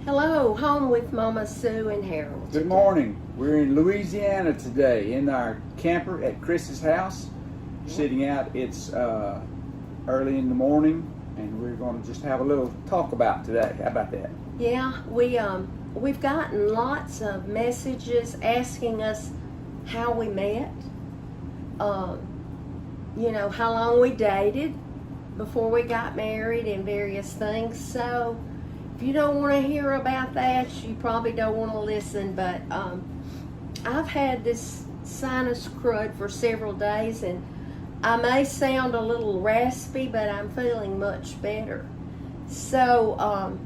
Hello, home with Mama Sue and Harold. Good morning. We're in Louisiana today in our camper at Chris's house, sitting out. It's early in the morning, and we're going to just have a little talk about today. How about that? Yeah, we've gotten lots of messages asking us how we met. How long we dated before we got married and various things. So if you don't want to hear about that, you probably don't want to listen. But I've had this sinus crud for several days, and I may sound a little raspy, but I'm feeling much better. So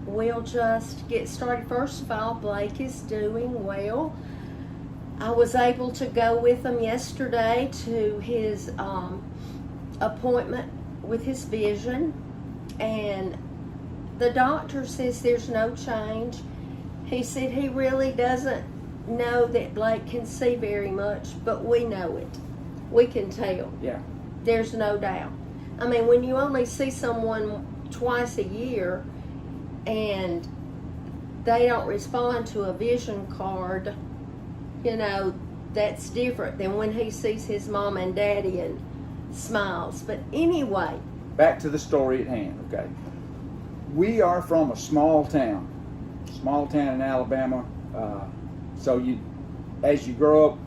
we'll just get started. First of all, Blake is doing well. I was able to go with him yesterday to his appointment with his vision, and the doctor says there's no change. He said he really doesn't know that Blake can see very much, but we know it. We can tell. Yeah. There's no doubt. I mean, when you only see someone twice a year and they don't respond to a vision card, that's different than when he sees his mom and daddy and smiles. But anyway. Back to the story at hand, okay? We are from a small town in Alabama. As you grow up,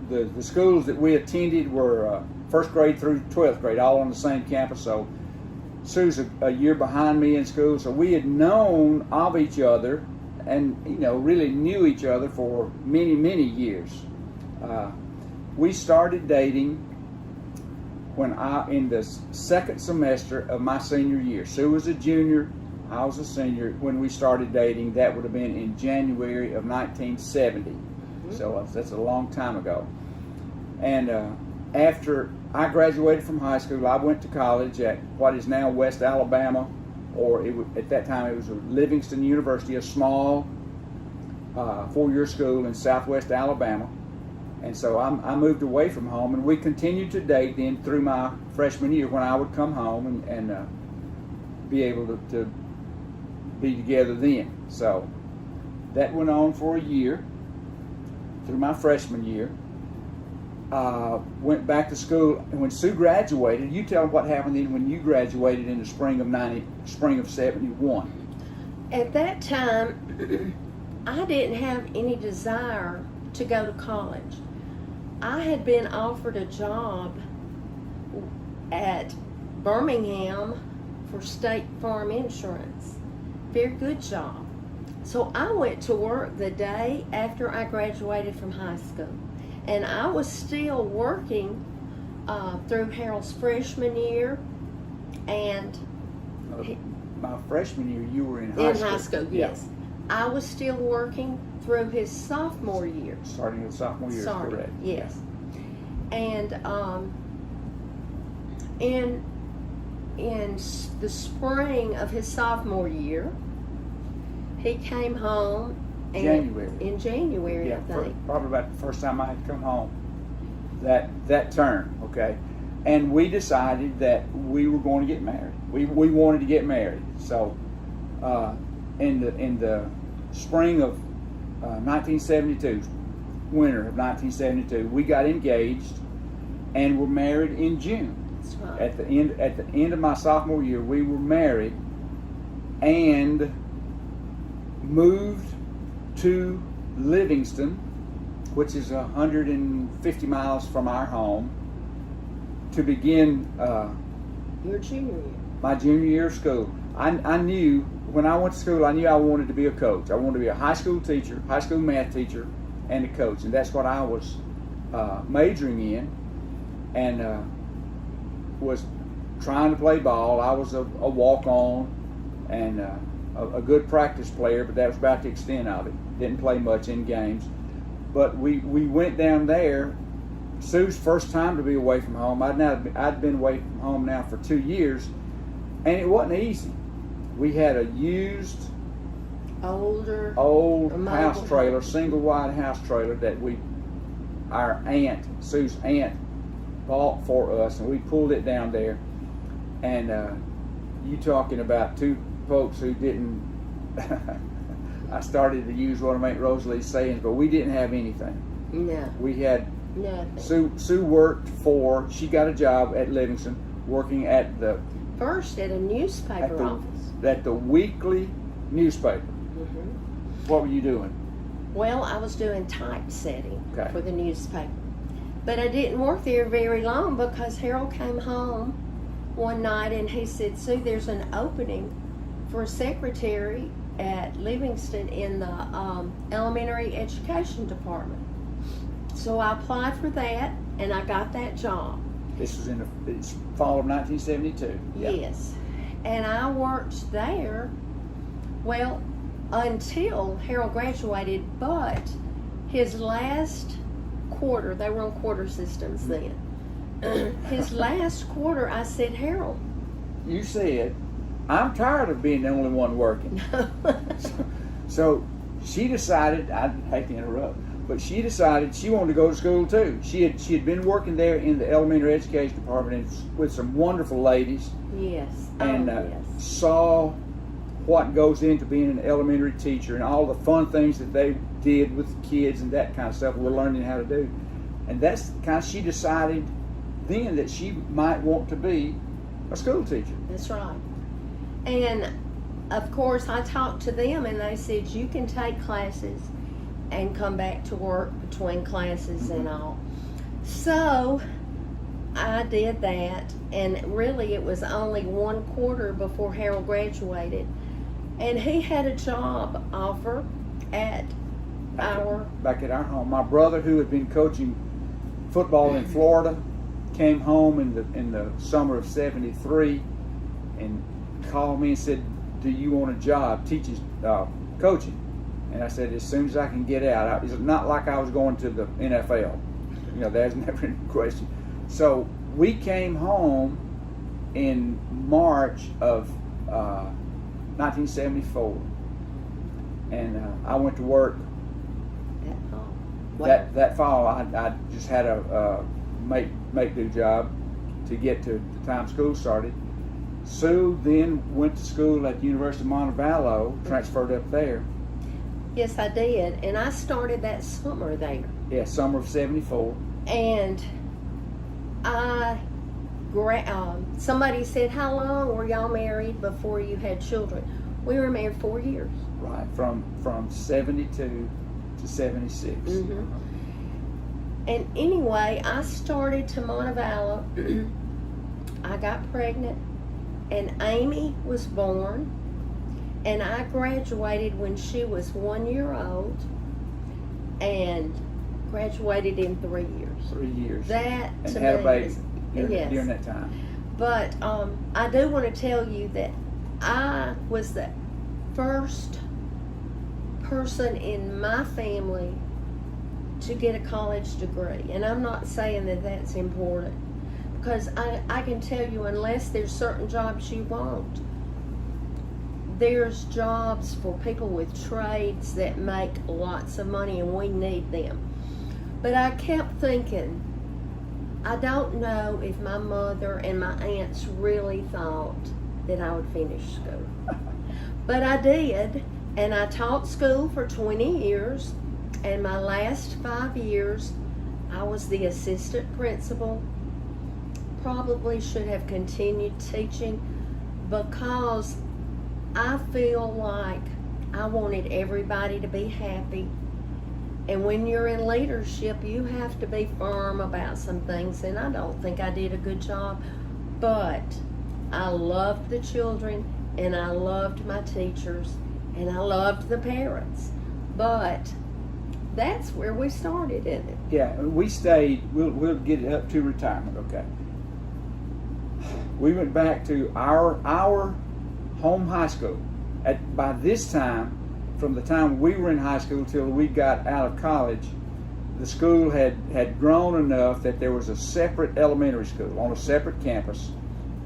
the schools that we attended were first grade through 12th grade, all on the same campus. So Sue's a year behind me in school, so we had known of each other and really knew each other for many, many years. We started dating in the second semester of my senior year. Sue was a junior, I was a senior when we started dating. That would have been in January of 1970. So that's a long time ago. And after I graduated from high school, I went to college at what is now West Alabama, at that time it was Livingston University, a small four-year school in southwest Alabama. And so I moved away from home, and we continued to date then through my freshman year, when I would come home and be able to be together then. So that went on for a year through my freshman year. Went back to school, and when Sue graduated, you tell them what happened then when you graduated in the spring of 71. At that time, I didn't have any desire to go to college. I had been offered a job at Birmingham for State Farm Insurance. Very good job. So I went to work the day after I graduated from high school. And I was still working through Harold's freshman year, and my freshman year, you were in high school. In high school, yes. I was still working through his sophomore year. Starting with sophomore year, correct. Yes. And in the spring of his sophomore year, he came home in January, I think. Probably about the first time I had come home that term, okay? And we decided that we were going to get married. We wanted to get married. So in the spring of 1972, winter of 1972, we got engaged and were married in June. That's right. At the end of my sophomore year, we were married and moved to Livingston, which is 150 miles from our home, to begin Your junior year. My junior year of school. I knew, when I went to school, I knew I wanted to be a coach. I wanted to be a high school teacher, high school math teacher, and a coach. And that's what I was majoring in, and was trying to play ball. I was a walk-on and a good practice player, but that was about the extent of it. Didn't play much in games. But we went down there. Sue's first time to be away from home. I'd been away from home now for 2 years, and it wasn't easy. We had a used, old house trailer, single wide house trailer that our aunt, Sue's aunt, bought for us, and we pulled it down there. And you talking about two folks who didn't I started to use one of Aunt Rosalie's sayings, but we didn't have anything. No, We had nothing. Sue worked she got a job at Livingston working at the First at a newspaper office. at the weekly newspaper. Hmm. What were you doing? Well, I was doing typesetting Okay. for the newspaper. But I didn't work there very long because Harold came home one night and he said, Sue, there's an opening for a secretary at Livingston in the elementary education department. So I applied for that and I got that job. This was in the fall of 1972. Yeah. Yes. And I worked there, well, until Harold graduated, but his last quarter, they were on quarter systems then. His last quarter, I said, Harold. You said, I'm tired of being the only one working. So she decided, I hate to interrupt, but she decided she wanted to go to school too. She had been working there in the elementary education department with some wonderful ladies, Yes. and Yes. saw what goes into being an elementary teacher and all the fun things that they did with the kids and that kind of stuff we're learning how to do. And that's kind of, she decided then that she might want to be a school teacher. That's right. And of course, I talked to them and they said, you can take classes and come back to work between classes and all. So I did that, and really it was only one quarter before Harold graduated. And he had a job offer at Back at our home. My brother, who had been coaching football in Florida, came home in the summer of '73 and called me and said, do you want a job teaching coaching? And I said, as soon as I can get out. It's not like I was going to the NFL. You know, there's never any question. So we came home in March of 1974, and I went to work that fall. I just had a make do job to get to the time school started. Sue then went to school at the University of Montevallo, transferred up there. Yes, I did. And I started that summer there. Yeah, summer of '74. And somebody said, how long were y'all married before you had children? We were married 4 years. Right, from '72 to '76. Mhm. And anyway, I started to Montevallo. I got pregnant, and Amy was born, and I graduated when she was 1 year old, and graduated in 3 years. 3 years. That And to had a me baby is, during yes. that time. But I do want to tell you that I was the first person in my family to get a college degree. And I'm not saying that that's important, because I can tell you, unless there's certain jobs you want, there's jobs for people with trades that make lots of money, and we need them. But I kept thinking, I don't know if my mother and my aunts really thought that I would finish school. But I did, and I taught school for 20 years, and my last 5 years, I was the assistant principal. Probably should have continued teaching, because I feel like I wanted everybody to be happy. And when you're in leadership, you have to be firm about some things, and I don't think I did a good job. But I loved the children, and I loved my teachers, and I loved the parents. But that's where we started, isn't it? Yeah, we stayed. We'll get it up to retirement. Okay. We went back to our home high school. By this time, from the time we were in high school till we got out of college, the school had grown enough that there was a separate elementary school on a separate campus,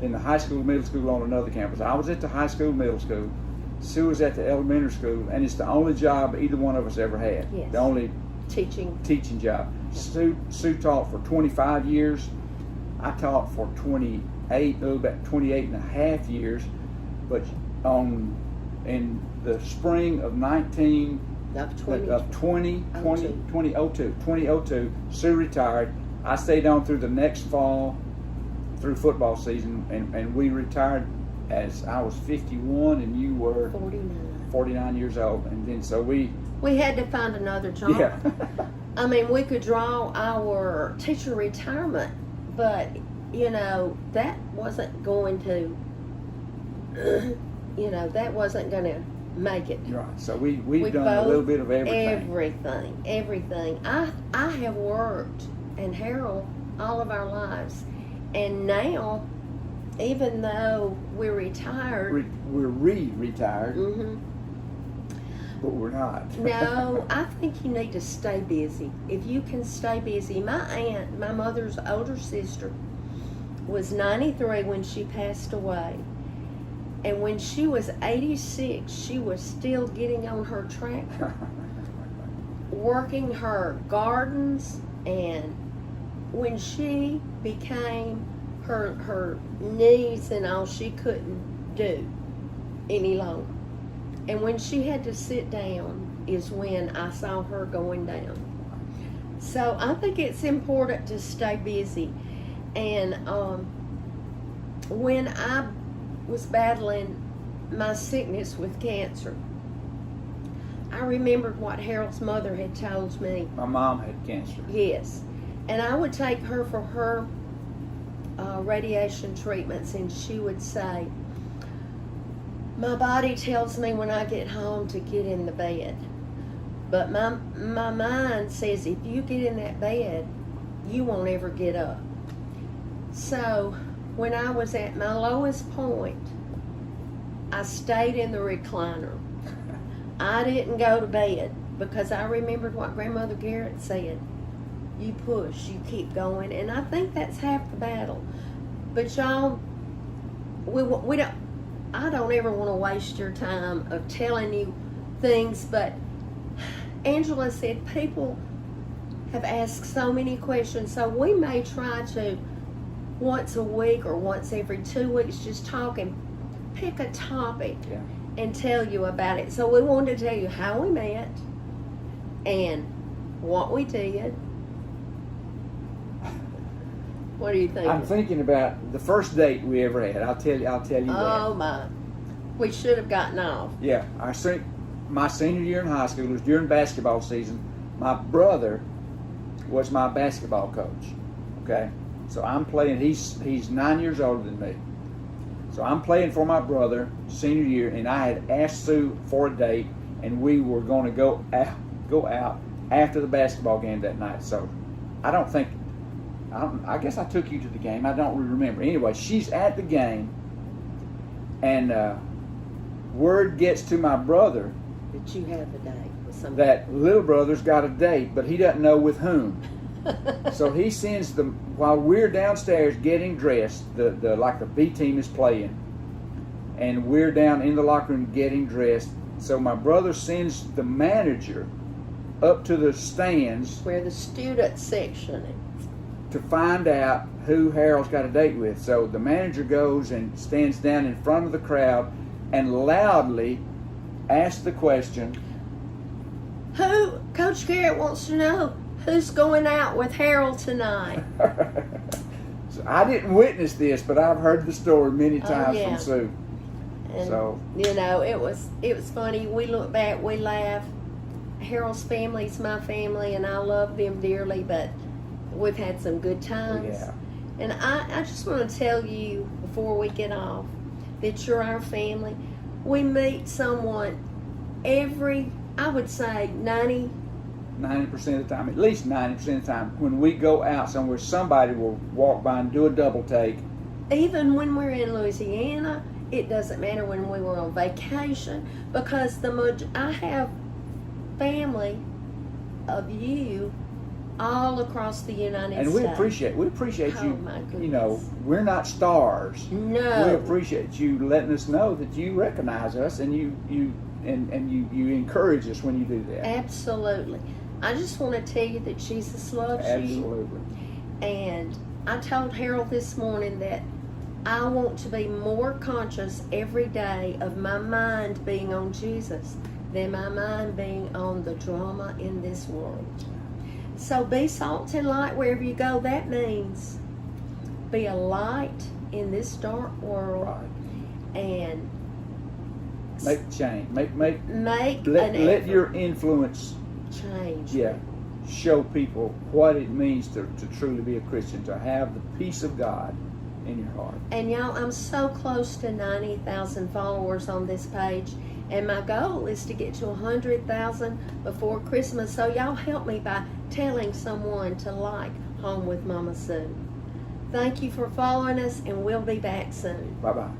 and the high school, middle school on another campus. I was at the high school, middle school. Sue was at the elementary school, and it's the only job either one of us ever had. Yes. The only Teaching job. Sue taught for 25 years. I taught for 28 and a half years, but on in the spring of 2002. Sue retired. I stayed on through the next fall, through football season, and we retired as I was 51 and you were 49 years old. And then so we had to find another job. yeah. I mean, we could draw our teacher retirement, but that wasn't going to that wasn't going to make it. Right. So we've done a little bit of everything. Everything. I have worked, and Harold, all of our lives, and now, even though we're retired, We're retired, mm-hmm. but we're not. No, I think you need to stay busy. If you can stay busy. My aunt, my mother's older sister, was 93 when she passed away. And when she was 86, she was still getting on her tractor, working her gardens, and when she became her knees and all, she couldn't do any longer. And when she had to sit down is when I saw her going down. So I think it's important to stay busy. And when I was battling my sickness with cancer, I remembered what Harold's mother had told me. My mom had cancer. Yes. And I would take her for her radiation treatments, and she would say, my body tells me when I get home to get in the bed. But my mind says if you get in that bed, you won't ever get up. So when I was at my lowest point, I stayed in the recliner. I didn't go to bed because I remembered what Grandmother Garrett said. You push, you keep going, and I think that's half the battle. But y'all, we don't. I don't ever want to waste your time of telling you things, but Angela said people have asked so many questions, so we may try to once a week or once every 2 weeks just talk and pick a topic and tell you about it. So we wanted to tell you how we met and what we did. What do you think? I'm thinking about the first date we ever had. I'll tell you that. Oh my. We should have gotten off. Yeah, my senior year in high school was during basketball season. My brother was my basketball coach. Okay, so I'm playing. He's 9 years older than me. So I'm playing for my brother senior year, and I had asked Sue for a date, and we were going to go out after the basketball game that night. So I guess I took you to the game. I don't remember. Anyway, she's at the game, and word gets to my brother That you have a date with somebody. that little brother's got a date, but he doesn't know with whom. So he sends while we're downstairs getting dressed, the B team is playing, and we're down in the locker room getting dressed. So my brother sends the manager up to the stands Where the student section is. to find out who Harold's got a date with. So the manager goes and stands down in front of the crowd and loudly asks the question, Coach Garrett wants to know who's going out with Harold tonight. So I didn't witness this, but I've heard the story many times yeah. from Sue. And, So it was funny. We look back, we laugh. Harold's family's my family, and I love them dearly, but we've had some good times. yeah. And I just want to tell you before we get off that you're our family. We meet someone I would say 90% of the time, at least 90% of the time, when we go out somewhere, somebody will walk by and do a double take. even when we're in Louisiana, it doesn't matter when we were on vacation, because I have family of you all across the United States. And we appreciate Oh, you. my goodness. You know, we're not stars. No. We appreciate you letting us know that you recognize us, and you encourage us when you do that. Absolutely. I just want to tell you that Jesus loves you. Absolutely. And I told Harold this morning that I want to be more conscious every day of my mind being on Jesus than my mind being on the drama in this world. So be salt and light wherever you go. That means be a light in this dark world Right. and Make change. Make make let an let effort. your influence, Change. yeah, show people what it means to truly be a Christian, to have the peace of God in your heart. And y'all, I'm so close to 90,000 followers on this page, and my goal is to get to 100,000 before Christmas. So y'all help me by telling someone to like Home with Mama Sue. Thank you for following us, and we'll be back soon. Bye bye.